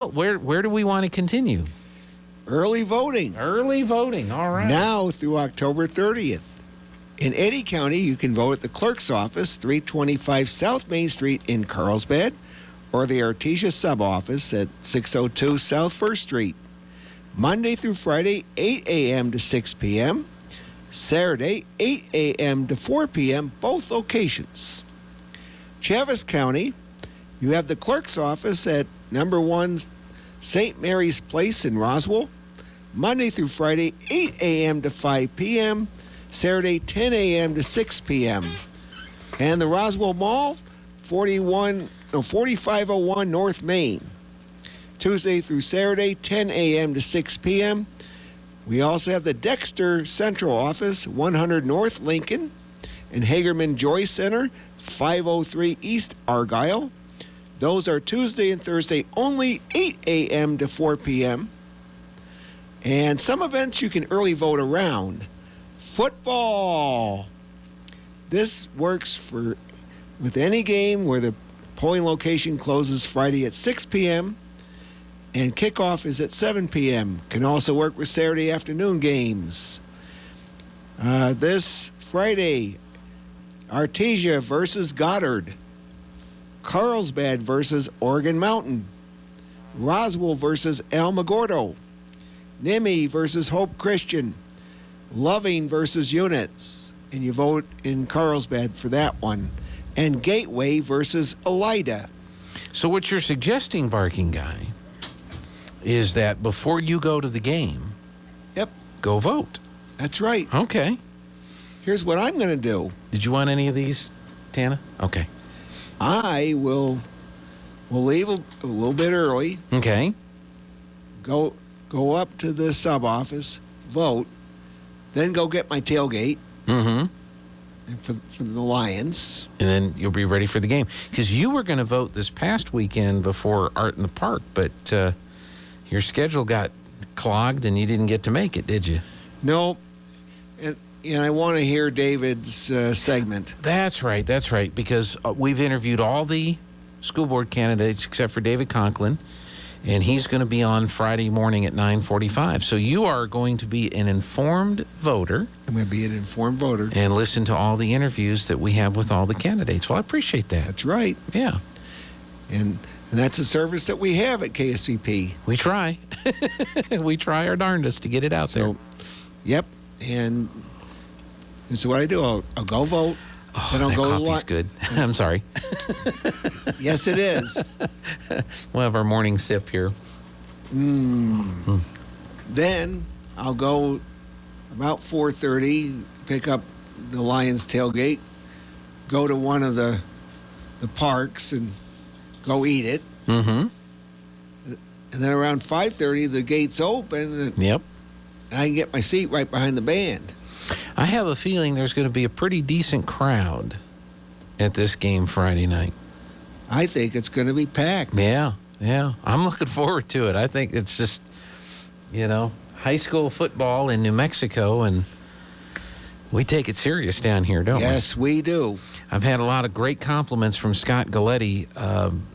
Where do we want to continue? Early voting. Early voting, all right. Now through October 30th. In Eddy County, you can vote at the clerk's office, 325 South Main Street in Carlsbad, or the Artesia sub-office at 602 South 1st Street. Monday through Friday, 8 a.m. to 6 p.m. Saturday, 8 a.m. to 4 p.m., both locations. Chaves County, you have the clerk's office at number 1 St. Mary's Place in Roswell, Monday through Friday, 8 a.m. to 5 p.m., Saturday, 10 a.m. to 6 p.m. And the Roswell Mall, 4501 North Main, Tuesday through Saturday, 10 a.m. to 6 p.m. We also have the Dexter Central Office, 100 North Lincoln, and Hagerman Joy Center, 503 East Argyle. Those are Tuesday and Thursday only, 8 a.m. to 4 p.m. And some events you can early vote around. Football. This works with any game where the polling location closes Friday at 6 p.m. and kickoff is at 7 p.m. Can also work with Saturday afternoon games. This Friday, Artesia versus Goddard. Carlsbad versus Oregon Mountain. Roswell versus Alamogordo. Nimmi versus Hope Christian. Loving versus Units. And you vote in Carlsbad for that one. And Gateway versus Elida. So what you're suggesting, Barking Guy, is that before you go to the game, go vote. That's right. Okay. Here's what I'm going to do. Did you want any of these, Tana? Okay. I will leave a little bit early. Okay. Go up to the sub-office, vote, then go get my tailgate for the Lions. And then you'll be ready for the game. Because you were going to vote this past weekend before Art in the Park, but your schedule got clogged and you didn't get to make it, did you? No. And I want to hear David's segment. That's right, because we've interviewed all the school board candidates except for David Conklin, and he's going to be on Friday morning at 9:45. So you are going to be an informed voter. I'm going to be an informed voter. And listen to all the interviews that we have with all the candidates. Well, I appreciate that. That's right. Yeah. And that's a service that we have at KSVP. We try. We try our darndest to get it out there. Yep. And so what I do, I'll go vote. Oh, then I'll that go coffee's good. I'm sorry. Yes, it is. We'll have our morning sip here. Then I'll go about 4:30, pick up the Lions tailgate, go to one of the parks and go eat it. And then around 5:30, the gates open. Yep. And I can get my seat right behind the band. I have a feeling there's going to be a pretty decent crowd at this game Friday night. I think it's going to be packed. Yeah. I'm looking forward to it. I think it's just, high school football in New Mexico, and we take it serious down here, don't we? Yes, we do. I've had a lot of great compliments from Scott Galletti.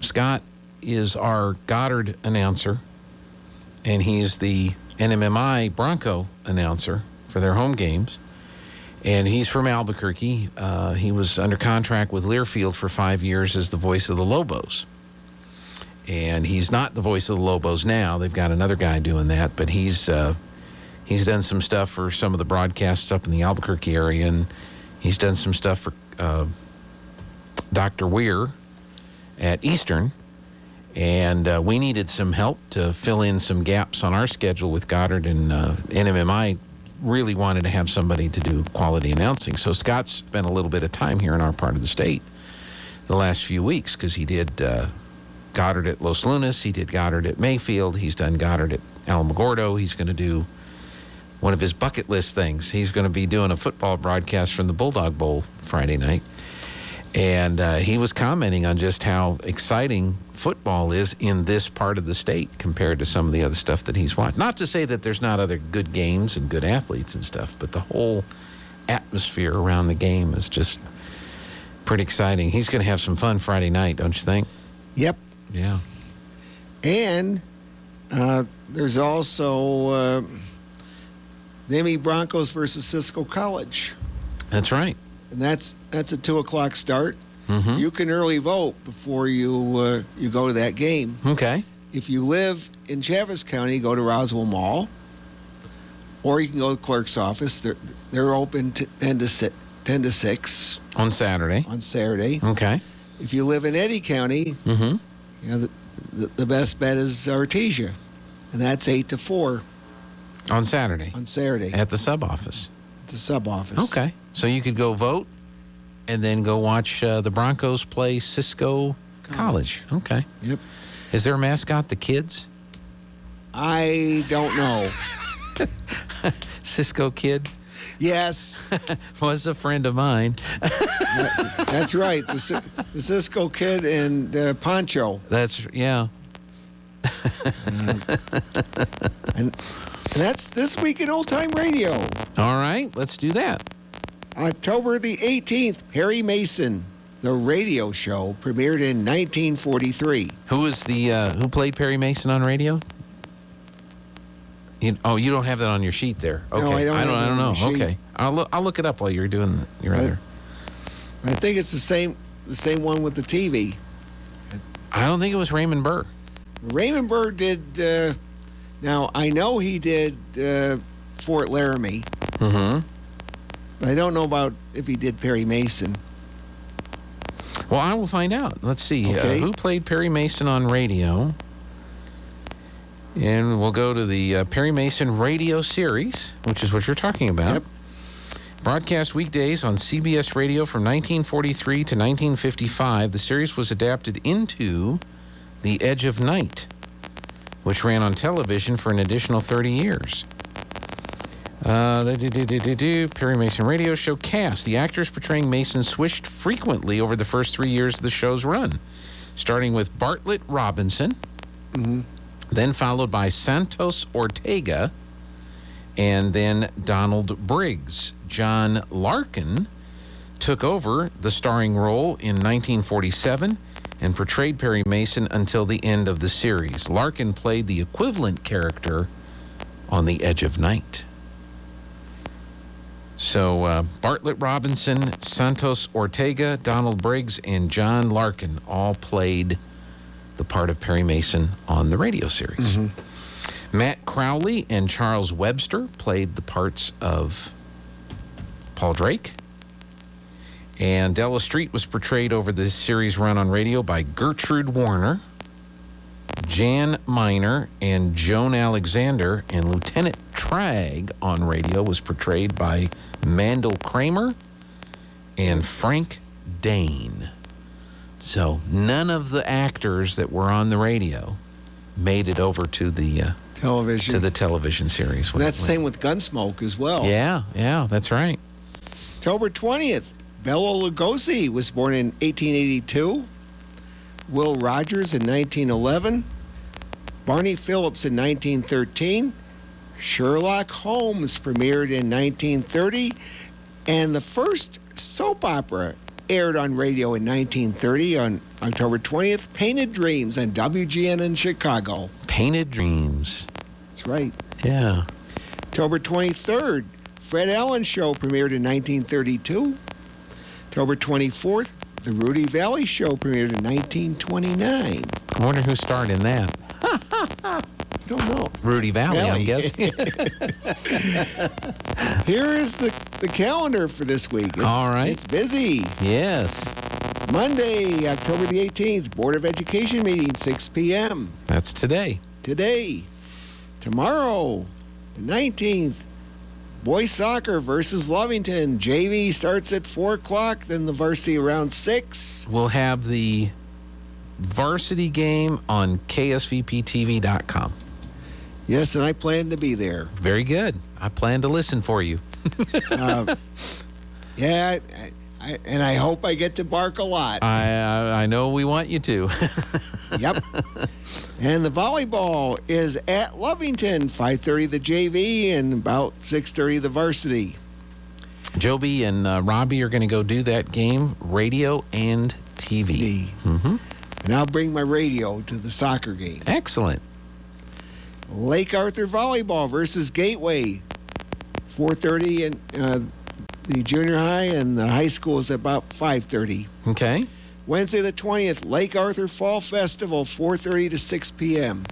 Scott is our Goddard announcer, and he's the NMMI Bronco announcer for their home games. And he's from Albuquerque. He was under contract with Learfield for 5 years as the voice of the Lobos. And he's not the voice of the Lobos now. They've got another guy doing that. But he's done some stuff for some of the broadcasts up in the Albuquerque area. And he's done some stuff for Dr. Weir at Eastern. And we needed some help to fill in some gaps on our schedule with Goddard, and NMMI really wanted to have somebody to do quality announcing. So Scott's spent a little bit of time here in our part of the state the last few weeks, because he did Goddard at Los Lunas, he did Goddard at Mayfield, he's done Goddard at Alamogordo. He's going to do one of his bucket list things. He's going to be doing a football broadcast from the Bulldog Bowl Friday night. And he was commenting on just how exciting football is in this part of the state compared to some of the other stuff that he's watched. Not to say that there's not other good games and good athletes and stuff, but the whole atmosphere around the game is just pretty exciting. He's going to have some fun Friday night, don't you think? Yep. Yeah. And There's also the Emmy Broncos versus Cisco College. That's right. And that's a 2:00 start. Mm-hmm. You can early vote before you go to that game. Okay. If you live in Chaffetz County, go to Roswell Mall, or you can go to the clerk's office. They're open 10 to 6 On Saturday. on Saturday. Okay. If you live in Eddy County, Mm-hmm. you know, the best bet is Artesia, and that's 8 to 4 On Saturday. on Saturday At the sub office. at the sub office. Okay. So you could go vote and then go watch the Broncos play Cisco College. Okay. Yep. Is their mascot the Kids? I don't know. Cisco Kid Yes, was a friend of mine. that's right. The Cisco Kid and Poncho. Yeah. And that's this week in Old Time Radio. All right. Let's do that. October the 18th, Perry Mason, the radio show, premiered in 1943. Who played Perry Mason on radio? You don't have that on your sheet there. Okay. No, I don't have it I don't on know. the sheet. Okay. I'll look it up while you're doing your other. I think it's the same one with the TV. I don't think it was Raymond Burr. Raymond Burr did, now I know he did Fort Laramie. Mm-hmm. But I don't know about if he did Perry Mason. Well, I will find out. Let's see. Okay. Who played Perry Mason on radio? And we'll go to the Perry Mason radio series, which is what you're talking about. Yep. Broadcast weekdays on CBS Radio from 1943 to 1955. The series was adapted into The Edge of Night, which ran on television for an additional 30 years. Perry Mason radio show cast. The actors portraying Mason switched frequently over the first 3 years of the show's run, starting with Bartlett Robinson, then followed by Santos Ortega, and then Donald Briggs. John Larkin took over the starring role in 1947 and portrayed Perry Mason until the end of the series. Larkin played the equivalent character on The Edge of Night. So Bartlett Robinson, Santos Ortega, Donald Briggs, and John Larkin all played the part of Perry Mason on the radio series. Matt Crowley and Charles Webster played the parts of Paul Drake. And Della Street was portrayed over the series run on radio by Gertrude Warner, Jan Miner, and Joan Alexander. And Lieutenant Tragg on radio was portrayed by Mandel Kramer and Frank Dane. So none of the actors that were on the radio made it over to the television series. And that's the same with Gunsmoke as well. Yeah, that's right. October 20th, Bela Lugosi was born in 1882. Will Rogers in 1911. Barney Phillips in 1913. Sherlock Holmes premiered in 1930. And the first soap opera aired on radio in 1930 on October 20th, Painted Dreams on WGN in Chicago. Painted Dreams. That's right. Yeah. October 23rd, Fred Allen Show premiered in 1932. October 24th, The Rudy Valley Show premiered in 1929. I wonder who starred in that. I don't know. Rudy Valley, I'm guessing. Here is the calendar for this week. All right. It's busy. Yes. Monday, October the 18th, Board of Education meeting, 6 p.m. That's today. Today. Tomorrow, the 19th, boys soccer versus Lovington. JV starts at 4 o'clock, then the varsity around 6. We'll have the varsity game on ksvptv.com. Yes, and I plan to be there. Very good. I plan to listen for you. Yeah, and I hope I get to bark a lot. I know we want you to. Yep. And the volleyball is at Lovington, 5:30 the JV and about 6:30 the varsity. Joby and Robbie are going to go do that game, radio and TV. And I'll bring my radio to the soccer game. Excellent. Lake Arthur Volleyball versus Gateway. 4:30, and the junior high and the high school is about 5:30. Okay. Wednesday the 20th, Lake Arthur Fall Festival, 4:30 to 6 p.m.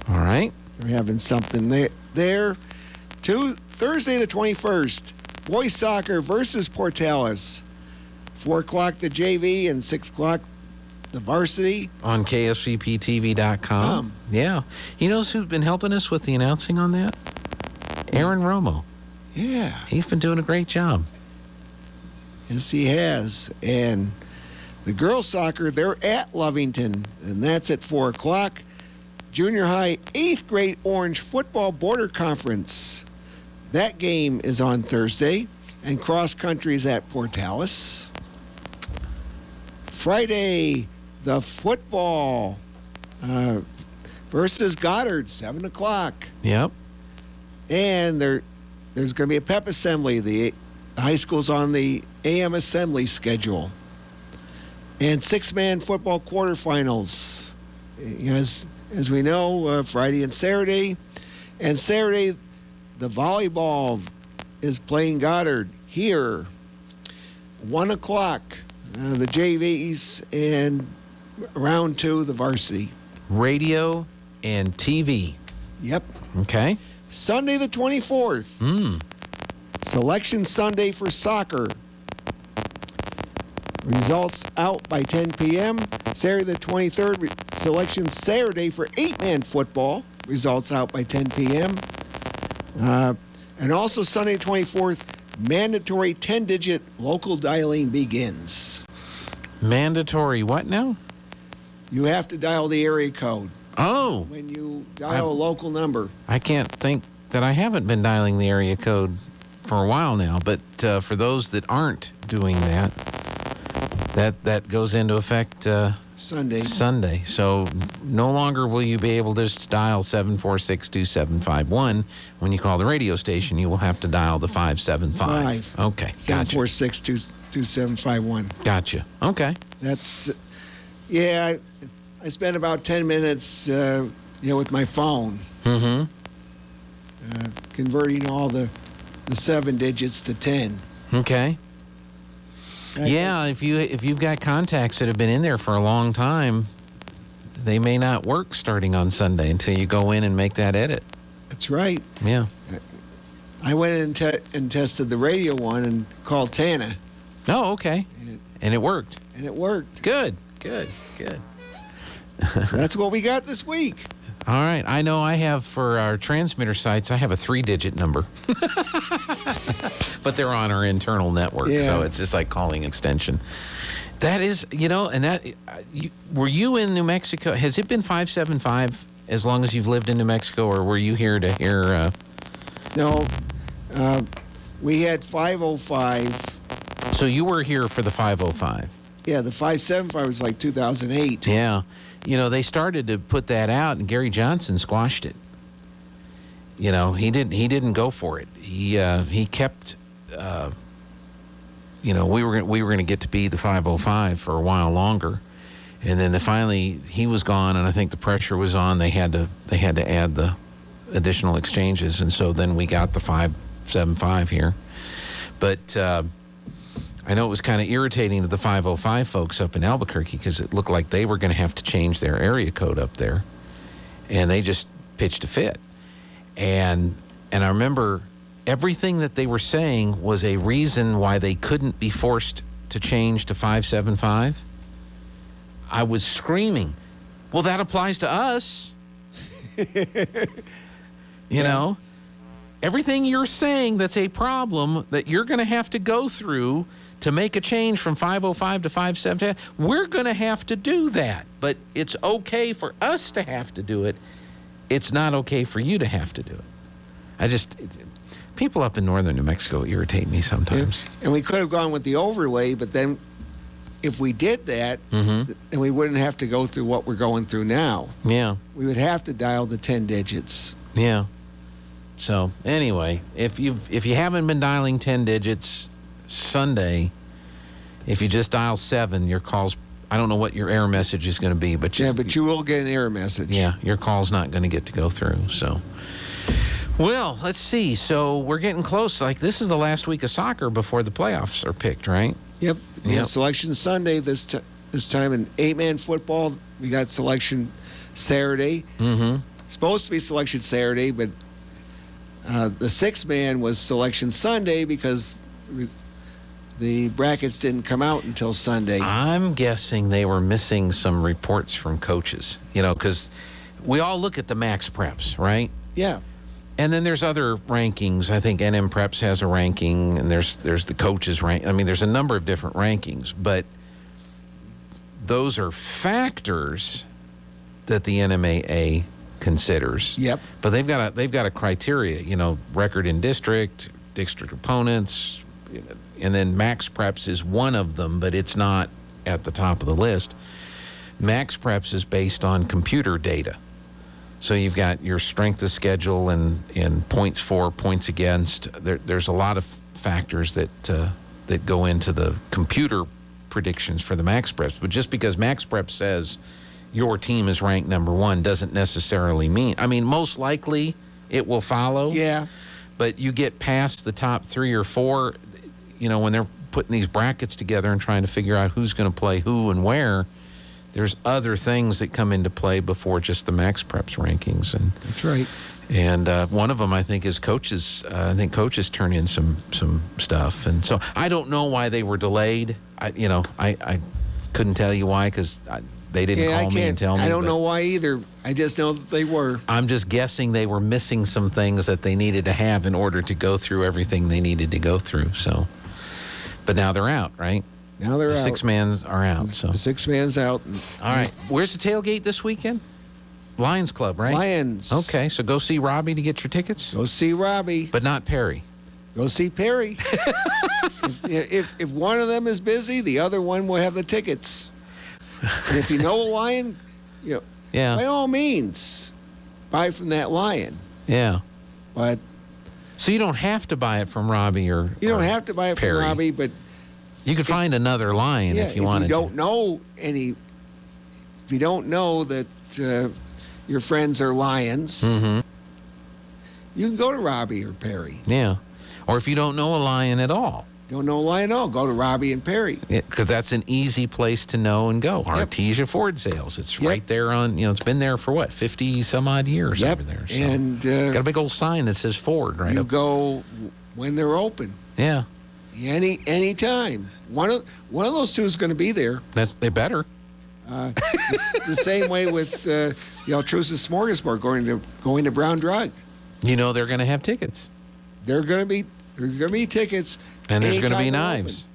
All right. They're having something there. Thursday the 21st, boys soccer versus Portales. 4 o'clock the JV and 6 o'clock the varsity. On KSCPTV.com. Yeah. You know who's been helping us with the announcing on that? Aaron Romo. Yeah. He's been doing a great job. Yes, he has. And the girls soccer, they're at Lovington, and that's at 4 o'clock. Junior high 8th grade Orange football border conference. That game is on Thursday. And cross country is at Portales. Friday, the football versus Goddard, 7 o'clock. Yep. And there's going to be a pep assembly. The high school's on the AM assembly schedule. And 6-man football quarterfinals. As we know, Friday and Saturday. And Saturday, the volleyball is playing Goddard here. 1 o'clock, the JVs, and round 2, the varsity. Radio and TV. Yep. Okay. Sunday the 24th. Selection Sunday for soccer. Results out by 10 p.m. Saturday the 23rd, selection Saturday for 8-man football. Results out by 10 p.m. And also Sunday the 24th, mandatory 10-digit local dialing begins. Mandatory what now? You have to dial the area code Oh. when you dial a local number. I can't think that I haven't been dialing the area code for a while now, but for those that aren't doing that, that goes into effect Sunday. So no longer will you be able to just dial 746-2751 when you call the radio station. You will have to dial the 575. Okay, gotcha. 746-2751. Gotcha. Okay. That's, yeah, I spent about 10 minutes, with my phone. Converting all the 7 digits to 10. Okay. Yeah, if you've got contacts that have been in there for a long time, they may not work starting on Sunday until you go in and make that edit. That's right. Yeah. I went and tested the radio one and called Tana. Oh, okay. And it worked. And it worked. Good. That's what we got this week. All right. I know I have for our transmitter sites, I have a 3-digit number. But they're on our internal network, so it's just like calling extension. That is, and that, were you in New Mexico? Has it been 575 as long as you've lived in New Mexico, or were you here to hear? No. We had 505. So you were here for the 505. Yeah, the 575 was like 2008. Yeah. They started to put that out, and Gary Johnson squashed it. He didn't go for it. He kept, we were going to get to be the 505 for a while longer, and then finally he was gone, and I think the pressure was on. They had to add the additional exchanges, and so then we got the 575 here. But I know it was kind of irritating to the 505 folks up in Albuquerque because it looked like they were going to have to change their area code up there, and they just pitched a fit. And I remember everything that they were saying was a reason why they couldn't be forced to change to 575. I was screaming, well, that applies to us. You know? Everything you're saying that's a problem that you're going to have to go through to make a change from 505 to 575, we're going to have to do that. But it's okay for us to have to do it. It's not okay for you to have to do it. People up in northern New Mexico irritate me sometimes. Yeah. And we could have gone with the overlay, but then if we did that, then we wouldn't have to go through what we're going through now. Yeah. We would have to dial the 10 digits. Yeah. So anyway, if you haven't been dialing 10 digits Sunday, if you just dial 7, your call's I don't know what your error message is going to be, but just, but you will get an error message. yeah, your call's not going to get to go through. So, well, let's see. So we're getting close. Like, this is the last week of soccer before the playoffs are picked, right? Yep. Yep. Selection Sunday this time in 8-man football. We got selection Saturday. Mm-hmm. Supposed to be selection Saturday, but the 6-man was selection Sunday because the brackets didn't come out until Sunday. I'm guessing they were missing some reports from coaches, because we all look at the max preps, right? Yeah. And then there's other rankings. I think NM Preps has a ranking, and there's the coaches rank. I mean, there's a number of different rankings, but those are factors that the NMAA considers. Yep. But they've got a criteria, record in district opponents, and then Max Preps is one of them, but it's not at the top of the list. Max Preps is based on computer data. So you've got your strength of schedule and points for, points against. There's a lot of factors that go into the computer predictions for the Max Preps. But just because Max Preps says your team is ranked number 1 doesn't necessarily mean. I mean, most likely it will follow. Yeah. But you get past the top 3 or 4, when they're putting these brackets together and trying to figure out who's going to play who and where, there's other things that come into play before just the Max Preps rankings. And that's right. And one of them, I think, is coaches. I think coaches turn in some stuff. And so I don't know why they were delayed. I couldn't tell you why, because they didn't call me and tell me. I don't know why either. I just know that they were. I'm just guessing they were missing some things that they needed to have in order to go through everything they needed to go through. So, but now they're out, right? Now they're out. 6-man are out. So the 6-man's out. All right. Where's the tailgate this weekend? Lions Club, right? Lions. Okay, so go see Robbie to get your tickets? Go see Robbie. But not Perry. Go see Perry. if one of them is busy, the other one will have the tickets. And if you know a Lion, Yeah. by all means, buy from that Lion. Yeah. But so you don't have to buy it from Robbie or you don't have to buy it Perry. from Robbie, but you could find another Lion if you wanted to. If you don't know that your friends are Lions, Mm-hmm. you can go to Robbie or Perry. Yeah. Or if you don't know a Lion at all. Don't know a Lion at all, go to Robbie and Perry. Because that's an easy place to know and go. Artesia Ford Sales. It's right there on, it's been there for 50 some odd years over there. So. And got a big old sign that says Ford right you up. go when they're open. Yeah. Any time. One of those two is going to be there. They better. The same way with the Altrusa Smorgasbord going to Brown Drug. They're going to have tickets. There's going to be tickets. And there's going to be anytime knives.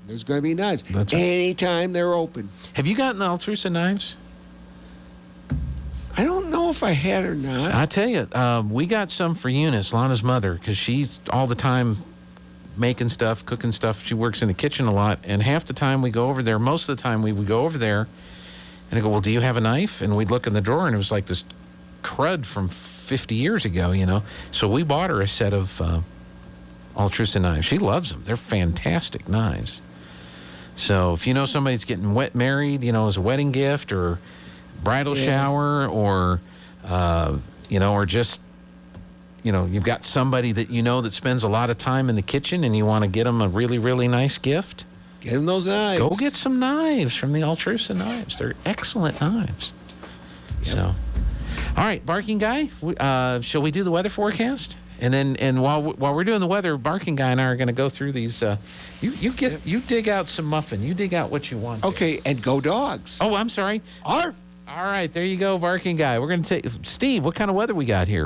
There's going to be knives. That's right. Anytime they're open. Have you gotten the Altrusa knives? I don't know if I had or not. I tell you, we got some for Eunice, Lana's mother, because she's all the time making stuff, cooking stuff. She works in the kitchen a lot, and half the time we go over there, most of the time we would go over there, and I go, well, do you have a knife? And we'd look in the drawer, and it was like this crud from 50 years ago, So we bought her a set of Altrusa knives. She loves them. They're fantastic knives. So if you know somebody's getting married, as a wedding gift or bridal shower or, or just, you've got somebody that that spends a lot of time in the kitchen and you want to get them a really, really nice gift. Get them those knives. Go get some knives from the Altrusa knives. They're excellent knives. Yep. So, all right, Barking Guy, shall we do the weather forecast? And while we're doing the weather, Barking Guy and I are going to go through these. You dig out some muffin. You dig out what you want. Okay, and go Dogs. Oh, I'm sorry. Arf. All right, there you go, Barking Guy. We're going to take Steve. What kind of weather we got here?